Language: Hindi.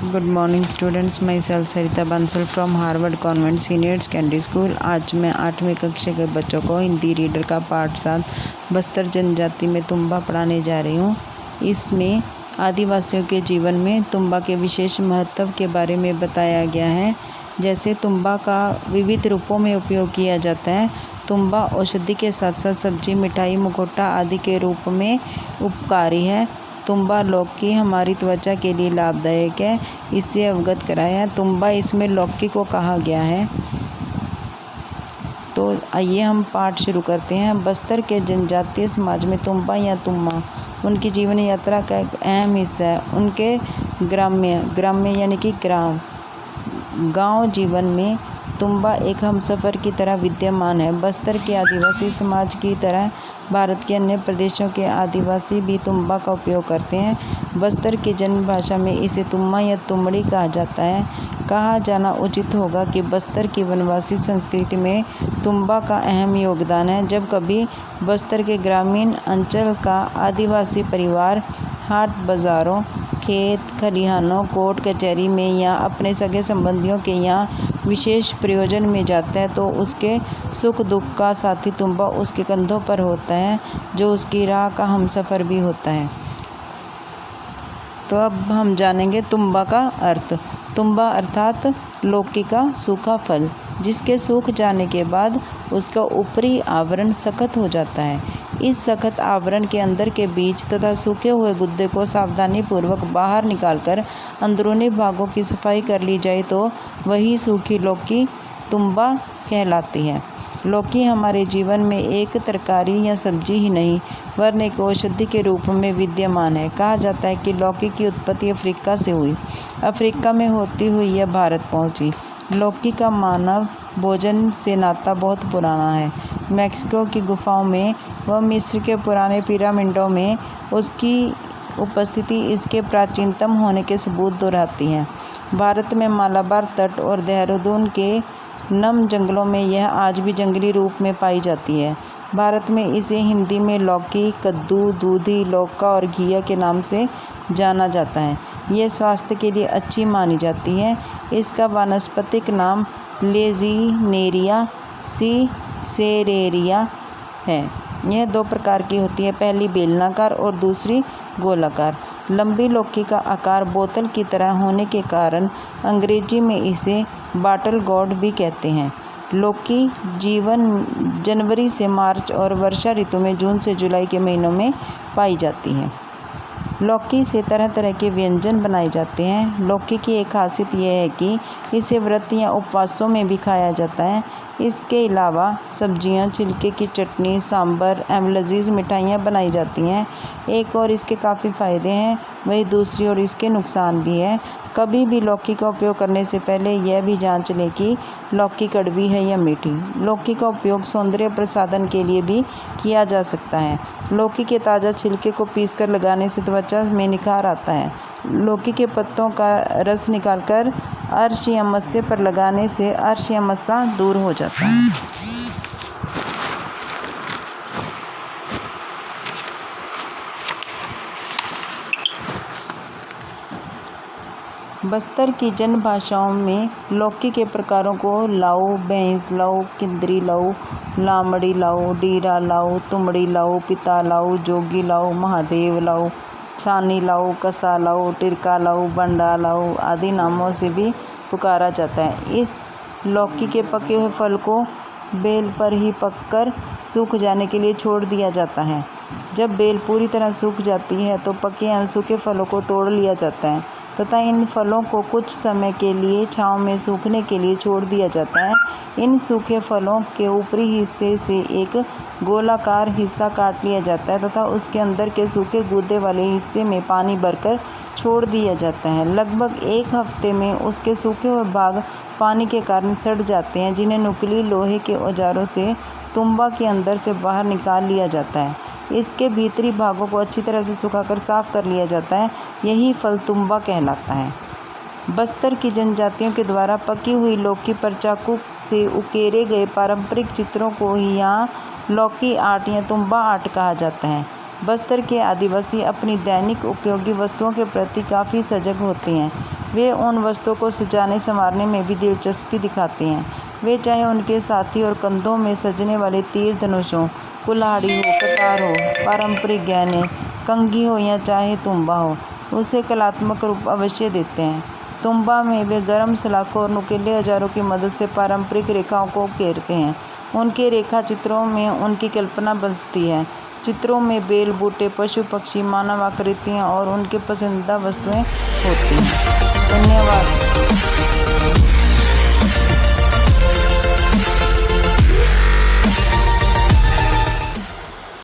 Good morning students, my self Sarita Bansal from Harvard convent senior secondary school. आज मैं 8वीं कक्षा के बच्चों को हिंदी रीडर का पार्ट 7 बस्तर जनजाति में तुम्बा पढ़ाने जा रही हूँ। इसमें आदिवासियों के जीवन में तुम्बा के विशेष महत्व के बारे में बताया गया है। जैसे तुम्बा का विविध रूपों में उपयोग किया जाता है। तुम्बा औषधि के साथ साथ सब्जी, मिठाई, मुखौटा आदि के रूप में उपकारी है। तुम्बा लौकी हमारी त्वचा के लिए लाभदायक है, इससे अवगत कराया। तुम्बा इसमें लौकी को कहा गया है। तो आइए हम पाठ शुरू करते हैं। बस्तर के जनजातीय समाज में तुम्बा या तुम्मा उनकी जीवन यात्रा का एक अहम हिस्सा है। उनके ग्राम्य यानी कि गांव जीवन में तुम्बा एक हमसफ़र की तरह विद्यमान है। बस्तर के आदिवासी समाज की तरह भारत के अन्य प्रदेशों के आदिवासी भी तुम्बा का उपयोग करते हैं। बस्तर की जन्म भाषा में इसे तुम्मा या तुमड़ी कहा जाता है। कहा जाना उचित होगा कि बस्तर की वनवासी संस्कृति में तुम्बा का अहम योगदान है। जब कभी बस्तर के ग्रामीण अंचल का आदिवासी परिवार हाट बाज़ारों, खेत खलिहानों, कोर्ट कचहरी में या अपने सगे संबंधियों के यहाँ विशेष प्रयोजन में जाता है तो उसके सुख दुख का साथी तुम्बा उसके कंधों पर होता है, जो उसकी राह का हमसफ़र भी होता है। तो अब हम जानेंगे तुम्बा का अर्थ। तुम्बा अर्थात लौकी का सूखा फल, जिसके सूख जाने के बाद उसका ऊपरी आवरण सख्त हो जाता है। इस सख्त आवरण के अंदर के बीज तथा सूखे हुए गुद्दे को सावधानीपूर्वक बाहर निकालकर अंदरूनी भागों की सफाई कर ली जाए तो वही सूखी लौकी तुम्बा कहलाती है। लौकी हमारे जीवन में एक तरकारी या सब्जी ही नहीं वरन एक औषधि के रूप में विद्यमान है। कहा जाता है कि लौकी की उत्पत्ति अफ्रीका से हुई। अफ्रीका में होती हुई यह भारत पहुंची। लौकी का मानव भोजन से नाता बहुत पुराना है। मैक्सिको की गुफाओं में व मिस्र के पुराने पिरामिडों में उसकी उपस्थिति इसके प्राचीनतम होने के सबूत दोहराती है। भारत में मालाबार तट और देहरादून के नम जंगलों में यह आज भी जंगली रूप में पाई जाती है। भारत में इसे हिंदी में लौकी, कद्दू, दूधी, लौका और घिया के नाम से जाना जाता है। यह स्वास्थ्य के लिए अच्छी मानी जाती है। इसका वानस्पतिक नाम लेज़िनेरिया सीसेरेरिया है। यह दो प्रकार की होती है, पहली बेलनाकार और दूसरी गोलाकार। लंबी लौकी का आकार बोतल की तरह होने के कारण अंग्रेजी में इसे बॉटल गॉर्ड भी कहते हैं। लौकी जीवन जनवरी से मार्च और वर्षा ऋतु में जून से जुलाई के महीनों में पाई जाती है। लौकी से तरह तरह के व्यंजन बनाए जाते हैं। लौकी की एक खासियत यह है कि इसे व्रत या उपवासों में भी खाया जाता है। इसके अलावा सब्जियां, छिलके की चटनी, सांभर एवं लजीज मिठाइयाँ बनाई जाती हैं। एक और इसके काफ़ी फ़ायदे हैं, वही दूसरी ओर इसके नुकसान भी है। कभी भी लौकी का उपयोग करने से पहले यह भी जांच लें कि लौकी कड़वी है या मीठी। लौकी का उपयोग सौंदर्य प्रसाधन के लिए भी किया जा सकता है। लौकी के ताज़ा छिलके को पीसकर लगाने से त्वचा में निखार आता है। लौकी के पत्तों का रस निकालकर अर्श या मस्से पर लगाने से अर्श या मस्सा दूर हो जाता है। बस्तर की जन भाषाओं में लौकी के प्रकारों को लाऊ, भैंस लाऊ, किंदरी लाऊ, लामड़ी लाऊ, डीरा लाऊ, तुमड़ी लाऊ, पिता लाऊ, जोगी लाऊ, महादेव लाऊ, छानी लाऊ, कसा लाऊ, टिरका लाऊ, बंडा लाऊ आदि नामों से भी पुकारा जाता है। इस लौकी के पके हुए फल को बेल पर ही पककर सूख जाने के लिए छोड़ दिया जाता है। जब बेल पूरी तरह सूख जाती है तो पके एवं सूखे फलों को तोड़ लिया जाता है तथा इन फलों को कुछ समय के लिए छांव में सूखने के लिए छोड़ दिया जाता है। इन सूखे फलों के ऊपरी हिस्से से एक गोलाकार हिस्सा काट लिया जाता है तथा उसके अंदर के सूखे गूदे वाले हिस्से में पानी भरकर छोड़ दिया जाता है। लगभग एक हफ्ते में उसके सूखे हुए भाग पानी के कारण सड़ जाते हैं, जिन्हें नुकीले लोहे के औजारों से तुम्बा के अंदर से बाहर निकाल लिया जाता है। इसके भीतरी भागों को अच्छी तरह से सुखाकर साफ कर लिया जाता है। यही फल तुम्बा कहलाता है। बस्तर की जनजातियों के द्वारा पकी हुई लौकी पर चाकू से उकेरे गए पारंपरिक चित्रों को ही यहाँ लौकी आर्ट या तुम्बा आर्ट कहा जाता है। बस्तर के आदिवासी अपनी दैनिक उपयोगी वस्तुओं के प्रति काफ़ी सजग होते हैं। वे उन वस्तुओं को सजाने संवारने में भी दिलचस्पी दिखाते हैं। वे चाहे उनके साथी और कंधों में सजने वाले तीर धनुष हो, कुल्हाड़ी हो, कतार हो, पारंपरिक गहने, कंघी हो या चाहे तुम्बा हो, उसे कलात्मक रूप अवश्य देते हैं। तुम्बा में वे गर्म सलाखों और नुकीले औजारों की मदद से पारंपरिक रेखाओं को घेरते हैं। उनके रेखा चित्रों में उनकी कल्पना बसती है। चित्रों में बेल, बूटे, पशु पक्षी, मानव आकृतियाँ और उनके पसंदीदा वस्तुएं होती हैं। धन्यवाद।